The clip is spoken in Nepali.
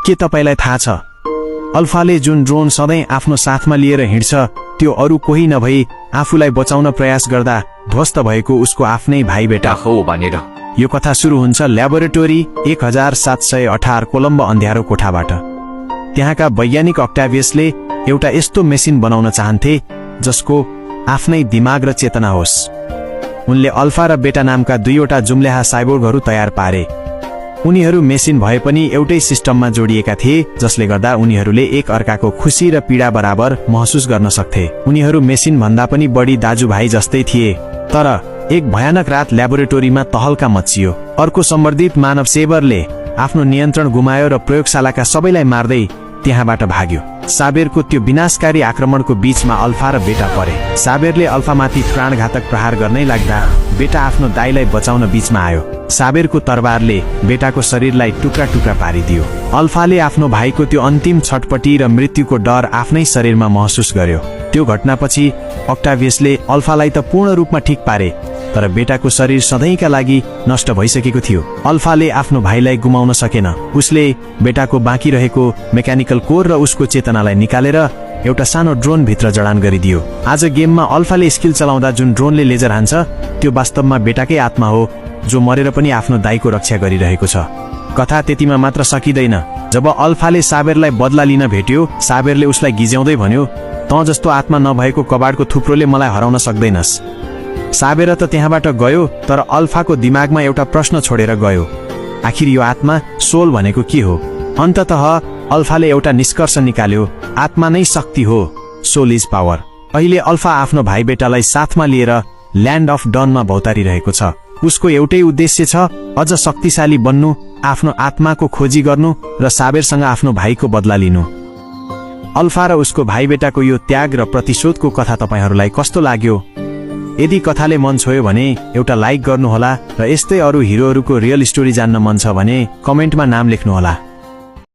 के तपाईलाई थाहा छ अल्फाले जुन ड्रोन सधैँ आफ्नो साथमा लिएर हिँड्छ त्यो अरू कोही नभई आफूलाई बचाउन प्रयास गर्दा ध्वस्त भएको उसको आफ्नै भाइ बेटा हो भनेर। यो कथा सुरु हुन्छ ल्याबोरेटोरी 1718 कोलम्बो अँध्यारो कोठाबाट। त्यहाँका वैज्ञानिक अक्टाभियसले एउटा यस्तो मेसिन बनाउन चाहन्थे जसको आफ्नै दिमाग र चेतना होस्। उनले अल्फा र बेटा नामका दुईवटा जुम्ल्याहा साइबोर्गहरू तयार पारे। उनीहरू मेसिन भए पनि एउटै सिस्टममा जोडिएका थिए जसले गर्दा उनीहरूले एक अर्काको खुशी र पीडा बराबर महसुस गर्न सक्थे। उनीहरू मेसिन भन्दा पनि बढी दाजुभाइ जस्तै थिए। तर एक भयानक रात ल्याबोरेटोरीमा तहल्का मच्चियो। अर्को सम्बर्धित मानव सेबरले आफ्नो नियन्त्रण गुमायो र प्रयोगशालाका सबैलाई मार्दै त्यहाँबाट भाग्यो। साबेरको त्यो विनाशकारी आक्रमणको बीचमा अल्फा र बेटा परे। साबेरले अल्फामाथि प्राणघातक प्रहार गर्नै लाग्दा बेटा आफ्नो दाइलाई बचाउन बीचमा आयो। साबेरको तरबारले बेटाको शरीरलाई टुक्रा टुक्रा पारिदियो। अल्फाले आफ्नो भाइको त्यो अन्तिम छटपटी र मृत्युको डर आफ्नै शरीरमा महसुस गर्यो। त्यो घटनापछि अक्टाभियसले अल्फालाई त पूर्ण रूपमा ठिक पारे तर बेटाको शरीर सधैँका लागि नष्ट भइसकेको थियो। अल्फाले आफ्नो भाइलाई गुमाउन सकेन। उसले बेटाको बाँकी रहेको मेकानिकल कोर र उसको चेतनालाई निकालेर एउटा सानो ड्रोन भित्र जडान गरिदियो। आज गेममा अल्फाले स्किल चलाउँदा जुन ड्रोनले लेजर हान्छ त्यो वास्तवमा बेटाकै आत्मा हो जो मरेर पनि आफ्नो दाइको रक्षा गरिरहेको छ। कथा त्यतिमा मात्र सकिँदैन। जब अल्फाले साबेरलाई बदला लिन भेट्यो साबेरले उसलाई गिज्याउँदै भन्यो त जस्तो आत्मा नभएको कबाडको थुप्रोले मलाई हराउन सक्दैनस्। साबेर त त्यहाँबाट गयो तर अल्फाको दिमागमा एउटा प्रश्न छोडेर गयो, आखिर यो आत्मा सोल भनेको के हो? अन्ततः अल्फाले एउटा निष्कर्ष निकाल्यो, आत्मा नै शक्ति हो, सोल इज पावर। अहिले अल्फा आफ्नो भाइ बेटालाई साथमा लिएर ल्यान्ड अफ डनमा भौतारिरहेको छ। उसको एउटै उद्देश्य छ, अझ शक्तिशाली बन्नु, आफ्नो आत्माको खोजी गर्नु र साबेरसँग आफ्नो भाइको बदला लिनु। अल्फा र उसको भाइ बेटाको यो त्याग र प्रतिशोधको कथा तपाईहरूलाई कस्तो लाग्यो? यदि कथाले मन छोयो भने एउटा लाइक गर्नुहोला र यस्तै अरू हिरोहरूको रियल स्टोरी जान्न मन छ भने कमेन्टमा नाम लेख्नुहोला।